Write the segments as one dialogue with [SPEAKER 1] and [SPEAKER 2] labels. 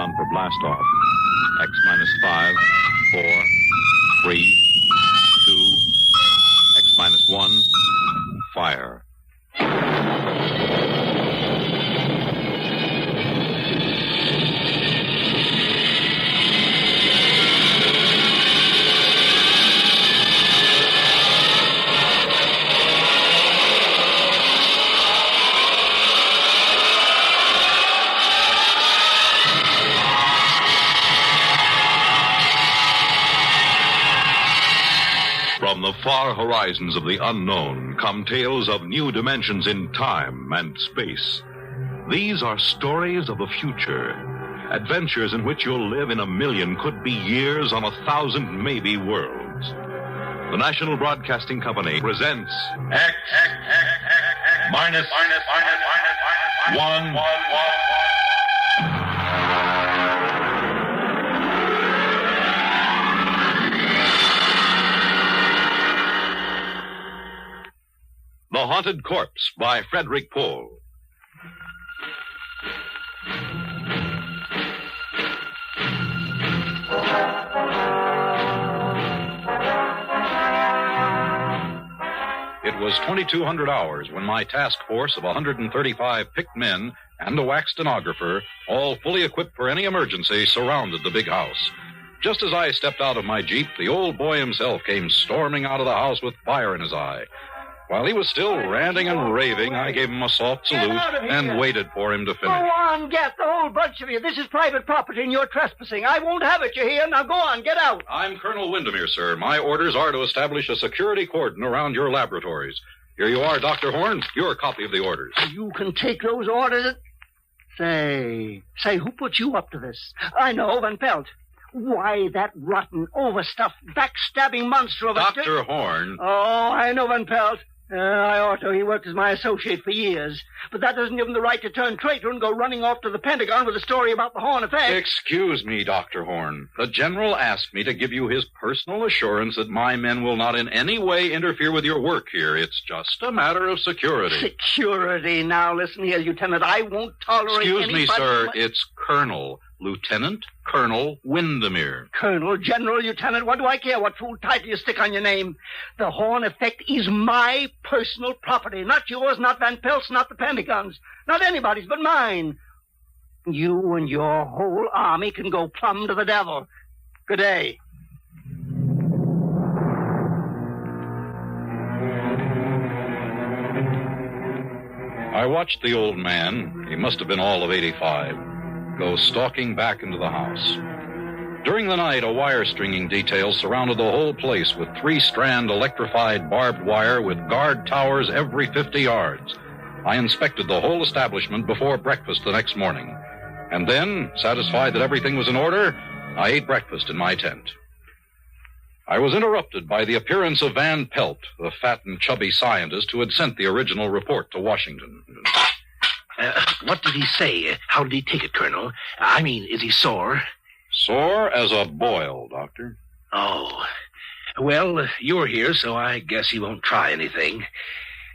[SPEAKER 1] countdown for blast off. X minus 5, 4, 3, 2, X minus 1, fire. From the far horizons of the unknown come tales of new dimensions in time and space. These are stories of the future, adventures in which you'll live in a million, could be years, on 1,000 maybe worlds. The National Broadcasting Company presents
[SPEAKER 2] X minus 1.
[SPEAKER 1] The Haunted Corpse by Frederick Pohl. It was 2200 hours when my task force of 135 picked men and a wax stenographer, all fully equipped for any emergency, surrounded the big house. Just as I stepped out of my Jeep, the old boy himself came storming out of the house with fire in his eye. While he was still ranting and raving, I gave him a soft salute and waited for him to finish.
[SPEAKER 3] Go on, get the whole bunch of you. This is private property and you're trespassing. I won't have it, you hear? Now go on, get out.
[SPEAKER 1] I'm Colonel Windermere, sir. My orders are to establish a security cordon around your laboratories. Here you are, Dr. Horn. Your copy of the orders.
[SPEAKER 3] You can take those orders. Say, who put you up to this? I know, Van Pelt. Why, that rotten, overstuffed, backstabbing monster of a...
[SPEAKER 1] Dr. Horn.
[SPEAKER 3] Oh, I know, Van Pelt. I ought to. He worked as my associate for years. But that doesn't give him the right to turn traitor and go running off to the Pentagon with a story about the Horn effect.
[SPEAKER 1] Excuse me, Dr. Horn. The General asked me to give you his personal assurance that my men will not in any way interfere with your work here. It's just a matter of security.
[SPEAKER 3] Security? Now, listen here, Lieutenant. I won't tolerate
[SPEAKER 1] Excuse
[SPEAKER 3] anybody...
[SPEAKER 1] me, sir. It's Colonel. Lieutenant Colonel Windermere.
[SPEAKER 3] Colonel, General, Lieutenant, what do I care what fool title you stick on your name? The Horn effect is my personal property. Not yours, not Van Pelt's, not the Pentagon's. Not anybody's but mine. You and your whole army can go plumb to the devil. Good day.
[SPEAKER 1] I watched the old man, he must have been all of 85, go stalking back into the house. During the night, a wire-stringing detail surrounded the whole place with 3-strand electrified barbed wire with guard towers every 50 yards. I inspected the whole establishment before breakfast the next morning. And then, satisfied that everything was in order, I ate breakfast in my tent. I was interrupted by the appearance of Van Pelt, the fat and chubby scientist who had sent the original report to Washington.
[SPEAKER 4] What did he say? How did he take it, Colonel? I mean, is he sore?
[SPEAKER 1] Sore as a boil, Doctor.
[SPEAKER 4] Oh. Well, you're here, so I guess he won't try anything.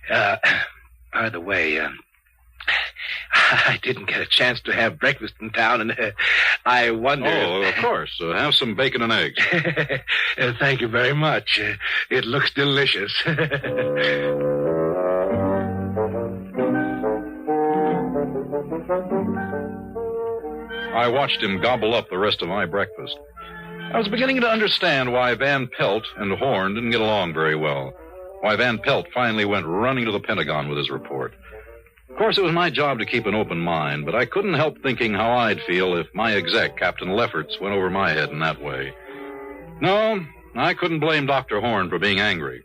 [SPEAKER 4] By the way, I didn't get a chance to have breakfast in town, and I wonder...
[SPEAKER 1] Oh, of course. Have some bacon and eggs.
[SPEAKER 4] Thank you very much. It looks delicious.
[SPEAKER 1] I watched him gobble up the rest of my breakfast. I was beginning to understand why Van Pelt and Horn didn't get along very well. Why Van Pelt finally went running to the Pentagon with his report. Of course, it was my job to keep an open mind, but I couldn't help thinking how I'd feel if my exec, Captain Lefferts, went over my head in that way. No, I couldn't blame Dr. Horn for being angry.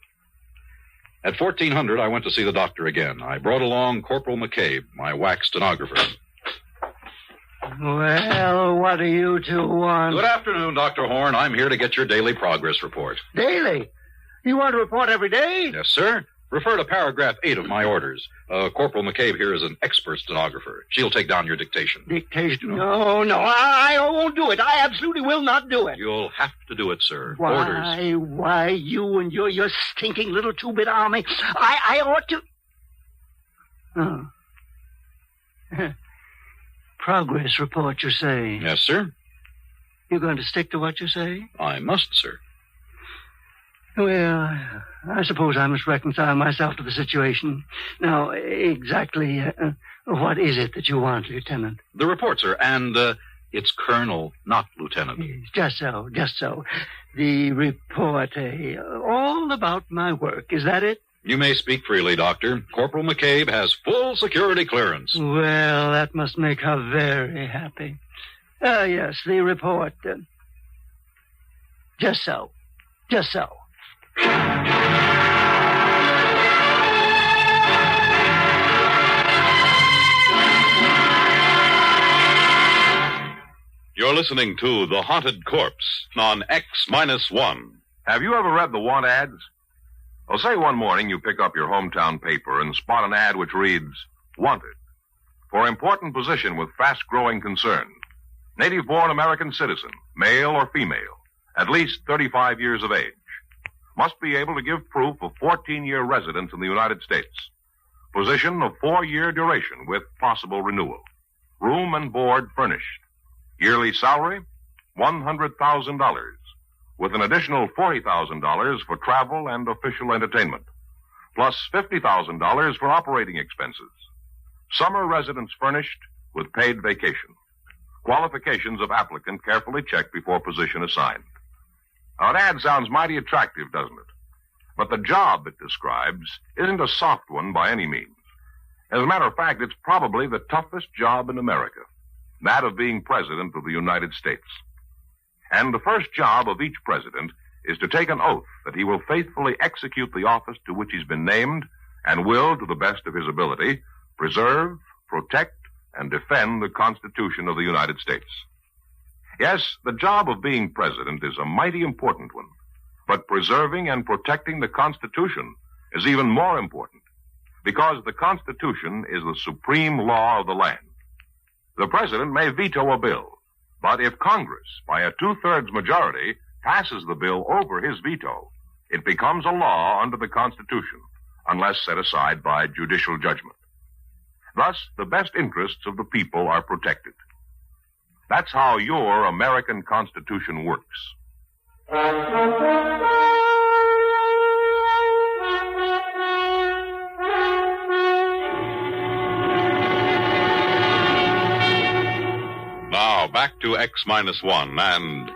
[SPEAKER 1] At 1400, I went to see the doctor again. I brought along Corporal McCabe, my wax stenographer.
[SPEAKER 3] Well, what do you two want?
[SPEAKER 1] Good afternoon, Dr. Horn. I'm here to get your daily progress report.
[SPEAKER 3] Daily? You want to report every day?
[SPEAKER 1] Yes, sir. Refer to paragraph 8 of my orders. Corporal McCabe here is an expert stenographer. She'll take down your dictation.
[SPEAKER 3] Dictation? No, I won't do it. I absolutely will not do it.
[SPEAKER 1] You'll have to do it, sir. Orders.
[SPEAKER 3] Why, you and your stinking little two-bit army. I ought to... progress report, you say?
[SPEAKER 1] Yes, sir.
[SPEAKER 3] You're going to stick to what you say?
[SPEAKER 1] I must, sir.
[SPEAKER 3] Well, I suppose I must reconcile myself to the situation. Now, exactly what is it that you want, Lieutenant?
[SPEAKER 1] The report, sir, and it's Colonel, not Lieutenant.
[SPEAKER 3] Just so. The report, all about my work. Is that it?
[SPEAKER 1] You may speak freely, Doctor. Corporal McCabe has full security clearance.
[SPEAKER 3] Well, that must make her very happy. Yes, the report. Just so.
[SPEAKER 2] You're listening to The Haunted Corpse on X-1.
[SPEAKER 5] Have you ever read the want ads? Well, say one morning you pick up your hometown paper and spot an ad which reads, Wanted, for important position with fast-growing concern. Native-born American citizen, male or female, at least 35 years of age. Must be able to give proof of 14-year residence in the United States. Position of 4-year duration with possible renewal. Room and board furnished. Yearly salary, $100,000, with an additional $40,000 for travel and official entertainment, plus $50,000 for operating expenses. Summer residence furnished with paid vacation. Qualifications of applicant carefully checked before position assigned. Now, an ad sounds mighty attractive, doesn't it? But the job it describes isn't a soft one by any means. As a matter of fact, it's probably the toughest job in America. That of being President of the United States. And the first job of each president is to take an oath that he will faithfully execute the office to which he's been named and will, to the best of his ability, preserve, protect, and defend the Constitution of the United States. Yes, the job of being president is a mighty important one, but preserving and protecting the Constitution is even more important, because the Constitution is the supreme law of the land. The president may veto a bill, but if Congress, by a 2/3 majority, passes the bill over his veto, it becomes a law under the Constitution, unless set aside by judicial judgment. Thus, the best interests of the people are protected. That's how your American Constitution works.
[SPEAKER 2] Now, back to X-1 and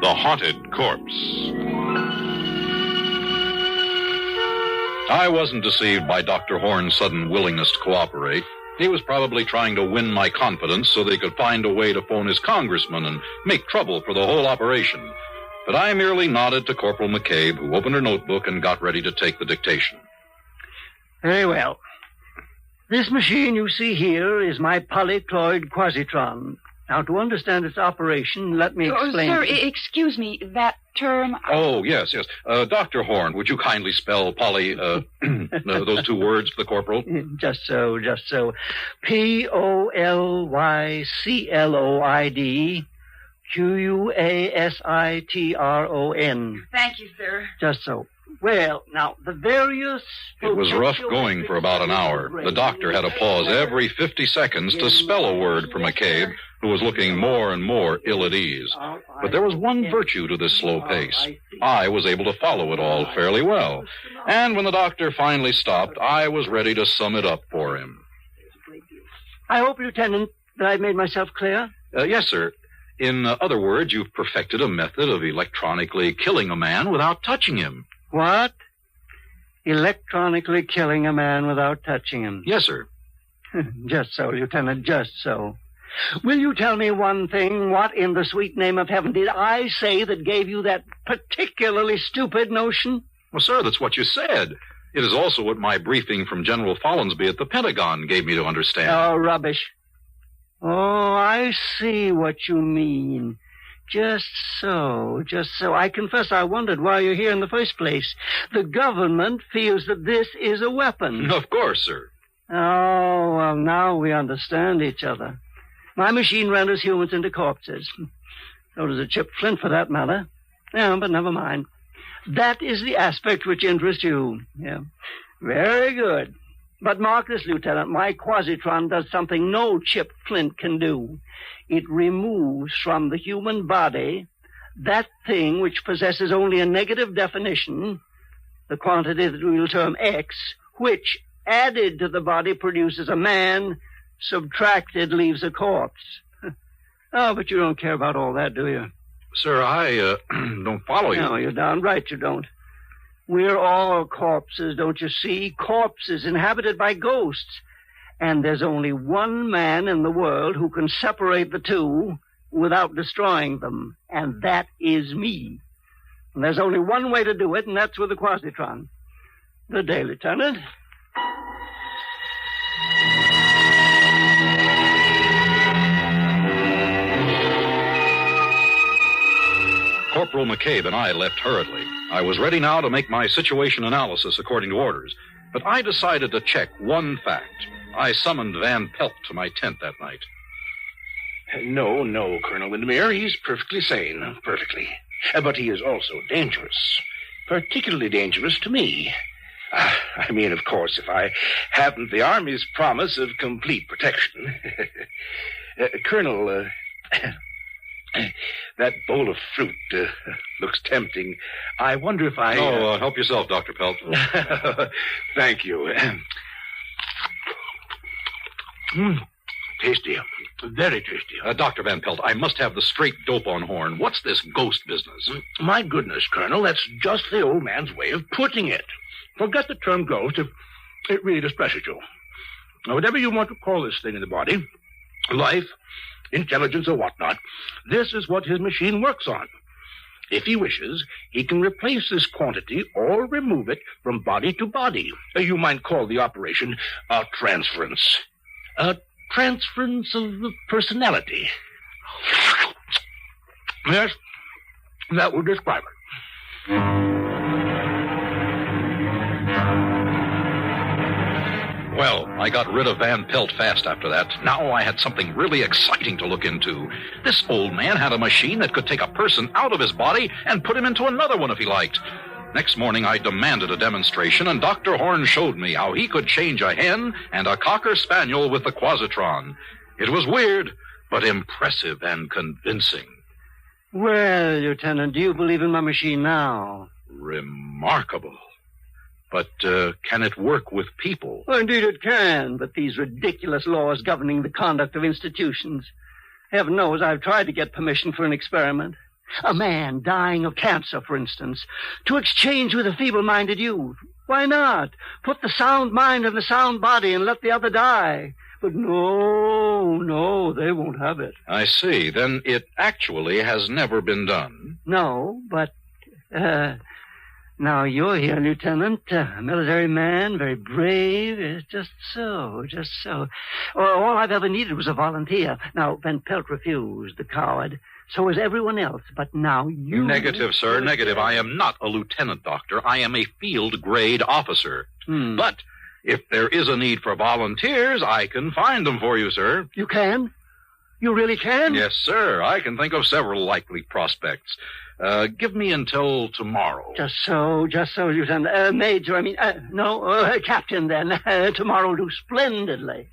[SPEAKER 2] The Haunted Corpse.
[SPEAKER 1] I wasn't deceived by Dr. Horn's sudden willingness to cooperate. He was probably trying to win my confidence so that he could find a way to phone his congressman and make trouble for the whole operation. But I merely nodded to Corporal McCabe, who opened her notebook and got ready to take the dictation.
[SPEAKER 3] Very well. This machine you see here is my polyploid quasitron. Now, to understand its operation, let me explain.
[SPEAKER 6] Sir, excuse me, that term...
[SPEAKER 1] Oh, yes. Dr. Horn, would you kindly spell those two words for the corporal?
[SPEAKER 3] Just so. Polycloid quasitron.
[SPEAKER 6] Thank you, sir.
[SPEAKER 3] Just so. Well, now, the various...
[SPEAKER 1] It was rough going for about an hour. The doctor had to pause every 50 seconds to spell a word for McCabe, who was looking more and more ill at ease. But there was one virtue to this slow pace. I was able to follow it all fairly well. And when the doctor finally stopped, I was ready to sum it up for him.
[SPEAKER 3] I hope, Lieutenant, that I've made myself clear?
[SPEAKER 1] Yes, sir. In other words, you've perfected a method of electronically killing a man without touching him.
[SPEAKER 3] What? Electronically killing a man without touching him?
[SPEAKER 1] Yes, sir.
[SPEAKER 3] Just so, Lieutenant, just so. Will you tell me one thing? What in the sweet name of heaven did I say that gave you that particularly stupid notion?
[SPEAKER 1] Well, sir, that's what you said. It is also what my briefing from General Follansby at the Pentagon gave me to understand.
[SPEAKER 3] Oh, rubbish. Oh, I see what you mean. Just so. I confess I wondered why you're here in the first place. The government feels that this is a weapon.
[SPEAKER 1] Of course, sir.
[SPEAKER 3] Oh, well, now we understand each other. My machine renders humans into corpses. So does a Chip Flint, for that matter. Yeah, but never mind. That is the aspect which interests you. Yeah. Very good. But mark this, Lieutenant. My Quasitron does something no chip flint can do. It removes from the human body that thing which possesses only a negative definition, the quantity that we'll term X, which, added to the body, produces a man, subtracted leaves a corpse. Oh, but you don't care about all that, do you?
[SPEAKER 1] Sir, I don't follow you.
[SPEAKER 3] No, you're darn right you don't. We're all corpses, don't you see? Corpses inhabited by ghosts. And there's only one man in the world who can separate the two without destroying them, and that is me. And there's only one way to do it, and that's with the Quasitron. Good day, Lieutenant.
[SPEAKER 1] Corporal McCabe and I left hurriedly. I was ready now to make my situation analysis according to orders, but I decided to check one fact. I summoned Van Pelt to my tent that night.
[SPEAKER 4] No, Colonel Windermere. He's perfectly sane. Perfectly. But he is also dangerous. Particularly dangerous to me. I mean, of course, if I haven't the Army's promise of complete protection. Colonel, that bowl of fruit looks tempting. I wonder if I...
[SPEAKER 1] help yourself, Dr. Pelt.
[SPEAKER 4] Thank you. Tasty. Very tasty.
[SPEAKER 1] Dr. Van Pelt, I must have the straight dope on Horn. What's this ghost business?
[SPEAKER 4] My goodness, Colonel, that's just the old man's way of putting it. Forget the term ghost if it really distresses you. Now, whatever you want to call this thing in the body, life, intelligence, or whatnot, this is what his machine works on. If he wishes, he can replace this quantity or remove it from body to body. You might call the operation a transference. A transference of personality. Yes, that would describe it.
[SPEAKER 1] Well, I got rid of Van Pelt fast after that. Now I had something really exciting to look into. This old man had a machine that could take a person out of his body and put him into another one if he liked. Next morning, I demanded a demonstration, and Dr. Horn showed me how he could change a hen and a cocker spaniel with the Quasitron. It was weird, but impressive and convincing.
[SPEAKER 3] Well, Lieutenant, do you believe in my machine now?
[SPEAKER 1] Remarkable. But can it work with people?
[SPEAKER 3] Well, indeed it can, but these ridiculous laws governing the conduct of institutions. Heaven knows I've tried to get permission for an experiment. A man dying of cancer, for instance, to exchange with a feeble-minded youth. Why not? Put the sound mind in the sound body and let the other die. But no, they won't have it.
[SPEAKER 1] I see. Then it actually has never been done.
[SPEAKER 3] No, but, now you're here, Lieutenant. A military man, very brave. Just so. All I've ever needed was a volunteer. Now, Van Pelt refused, the coward. So is everyone else, but now you...
[SPEAKER 1] Negative, sir, negative. I am not a lieutenant, doctor. I am a field-grade officer. But if there is a need for volunteers, I can find them for you, sir.
[SPEAKER 3] You can? You really can?
[SPEAKER 1] Yes, sir. I can think of several likely prospects. Give me until tomorrow.
[SPEAKER 3] Just so, Lieutenant. Major, Captain, then. Tomorrow will do splendidly.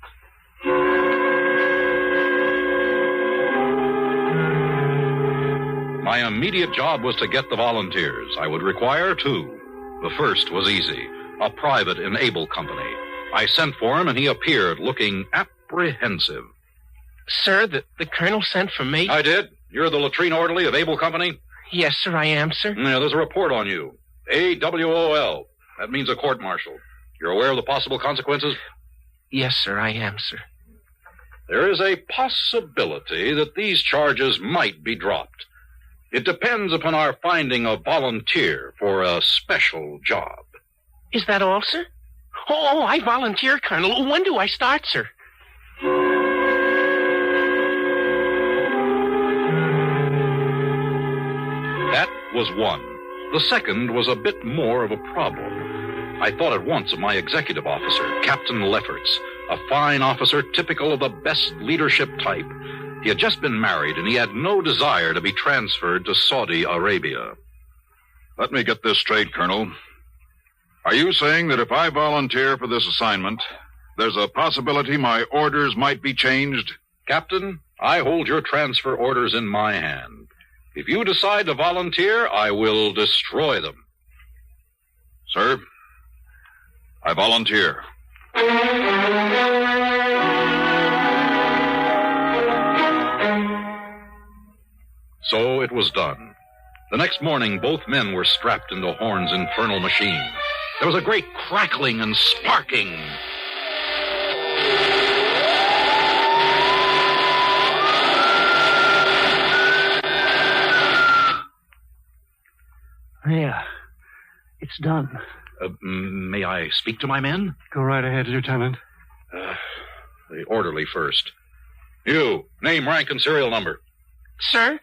[SPEAKER 1] My immediate job was to get the volunteers. I would require two. The first was easy, a private in Able Company. I sent for him, and he appeared looking apprehensive.
[SPEAKER 7] Sir, the colonel sent for me?
[SPEAKER 1] I did. You're the latrine orderly of Able Company?
[SPEAKER 7] Yes, sir, I am, sir.
[SPEAKER 1] Yeah, there's a report on you. AWOL. That means a court-martial. You're aware of the possible consequences?
[SPEAKER 7] Yes, sir, I am, sir.
[SPEAKER 1] There is a possibility that these charges might be dropped. It depends upon our finding a volunteer for a special job.
[SPEAKER 7] Is that all, sir? Oh, I volunteer, Colonel. When do I start, sir?
[SPEAKER 1] That was one. The second was a bit more of a problem. I thought at once of my executive officer, Captain Lefferts, a fine officer typical of the best leadership type. He had just been married, and he had no desire to be transferred to Saudi Arabia.
[SPEAKER 2] Let me get this straight, Colonel.
[SPEAKER 8] Are you saying that if I volunteer for this assignment, there's a possibility my orders might be changed?
[SPEAKER 1] Captain, I hold your transfer orders in my hand. If you decide to volunteer, I will destroy them.
[SPEAKER 8] Sir, I volunteer.
[SPEAKER 1] So it was done. The next morning, both men were strapped into Horn's infernal machine. There was a great crackling and sparking.
[SPEAKER 3] There. It's done.
[SPEAKER 1] May I speak to my men?
[SPEAKER 3] Go right ahead, Lieutenant.
[SPEAKER 1] The orderly first. You, name, rank, and serial number.
[SPEAKER 7] Sir?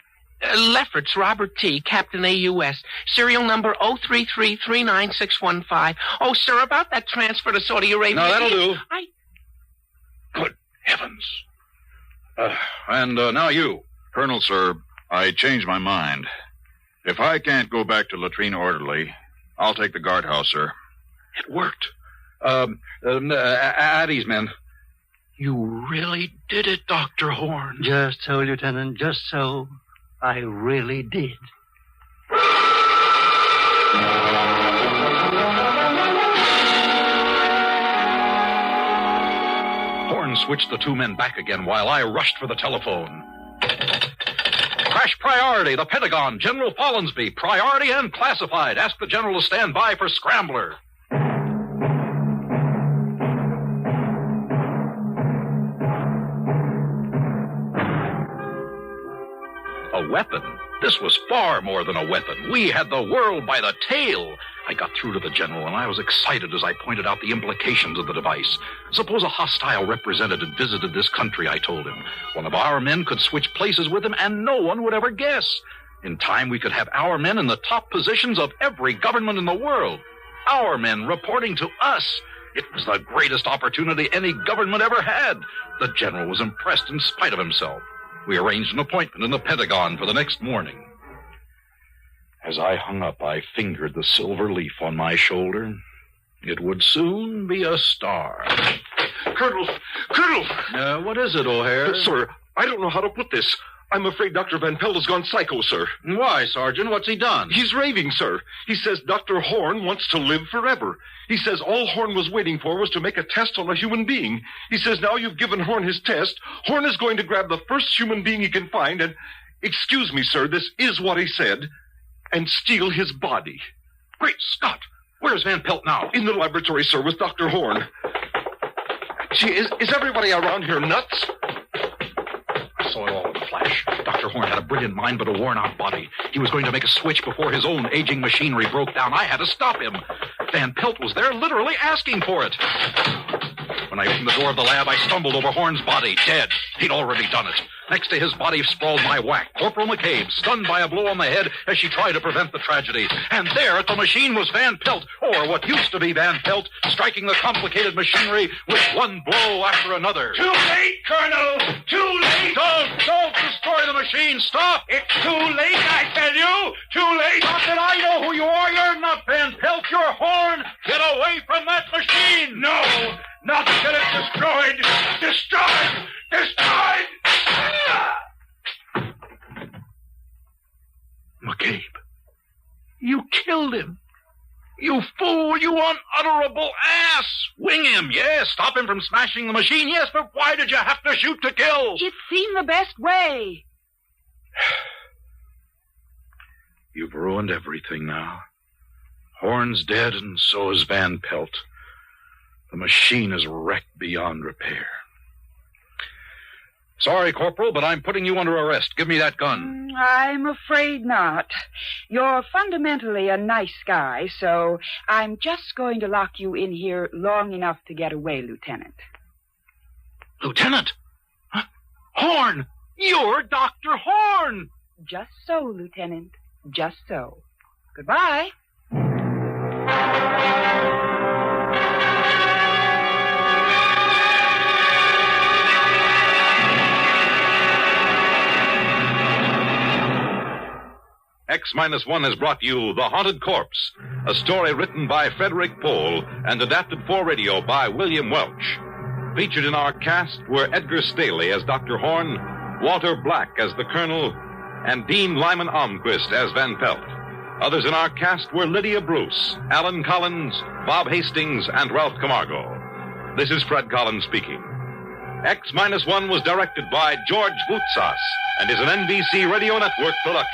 [SPEAKER 7] Lefferts, Robert T., Captain AUS, serial number 033-39615. Oh, sir, about that transfer to Saudi Arabia.
[SPEAKER 1] No, that'll do. Good heavens. And now you.
[SPEAKER 8] Colonel, sir, I changed my mind. If I can't go back to latrine orderly, I'll take the guardhouse, sir.
[SPEAKER 1] It worked. Addie's men. You really did it, Dr. Horn.
[SPEAKER 3] Just so, Lieutenant, just so. I really did.
[SPEAKER 1] Horn switched the two men back again while I rushed for the telephone. Crash priority, the Pentagon, General Follansby, priority and classified. Ask the general to stand by for scrambler. A weapon? This was far more than a weapon. We had the world by the tail. I got through to the general, and I was excited as I pointed out the implications of the device. Suppose a hostile representative visited this country, I told him. One of our men could switch places with him, and no one would ever guess. In time, we could have our men in the top positions of every government in the world. Our men reporting to us. It was the greatest opportunity any government ever had. The general was impressed in spite of himself. We arranged an appointment in the Pentagon for the next morning. As I hung up, I fingered the silver leaf on my shoulder. It would soon be a star.
[SPEAKER 9] Colonel!
[SPEAKER 1] What is it, O'Hare?
[SPEAKER 9] Sir, I don't know how to put this. I'm afraid Dr. Van Pelt has gone psycho, sir.
[SPEAKER 1] Why, Sergeant? What's he done?
[SPEAKER 9] He's raving, sir. He says Dr. Horn wants to live forever. He says all Horn was waiting for was to make a test on a human being. He says now you've given Horn his test, Horn is going to grab the first human being he can find and, excuse me, sir, this is what he said, and steal his body.
[SPEAKER 1] Great Scott! Where's Van Pelt now?
[SPEAKER 9] In the laboratory, sir, with Dr. Horn. Gee, is everybody around here nuts?
[SPEAKER 1] I saw it all in a flash. Dr. Horn had a brilliant mind, but a worn-out body. He was going to make a switch before his own aging machinery broke down. I had to stop him. Van Pelt was there, literally asking for it. When I opened the door of the lab, I stumbled over Horn's body, dead. He'd already done it. Next to his body sprawled my whack, Corporal McCabe, stunned by a blow on the head as she tried to prevent the tragedy. And there at the machine was Van Pelt, or what used to be Van Pelt, striking the complicated machinery with one blow after another.
[SPEAKER 10] Too late, Colonel! Too late!
[SPEAKER 1] Don't destroy the machine! Stop!
[SPEAKER 10] It's too late, I tell you! Too late!
[SPEAKER 1] Not that I know who you are! You're not Van Pelt! You're Horn! Get away from that machine!
[SPEAKER 10] No! Not till it's destroyed! Destroyed! Destroyed!
[SPEAKER 1] McCabe, you killed him. You fool, you unutterable ass! Wing him, yes. Stop him from smashing the machine, yes, but why did you have to shoot to kill?
[SPEAKER 6] It seemed the best way.
[SPEAKER 1] You've ruined everything now. Horn's dead, and so is Van Pelt. The machine is wrecked beyond repair. Sorry, Corporal, but I'm putting you under arrest. Give me that gun.
[SPEAKER 6] I'm afraid not. You're fundamentally a nice guy, so I'm just going to lock you in here long enough to get away, Lieutenant.
[SPEAKER 1] Lieutenant? Huh? Horn! You're Dr. Horn!
[SPEAKER 6] Just so, Lieutenant. Just so. Goodbye.
[SPEAKER 2] X-1 has brought you The Haunted Corpse, a story written by Frederick Pohl and adapted for radio by William Welch. Featured in our cast were Edgar Staley as Dr. Horn, Walter Black as the Colonel, and Dean Lyman Almquist as Van Pelt. Others in our cast were Lydia Bruce, Alan Collins, Bob Hastings, and Ralph Camargo. This is Fred Collins speaking. X-1 was directed by George Voutsas and is an NBC Radio Network production.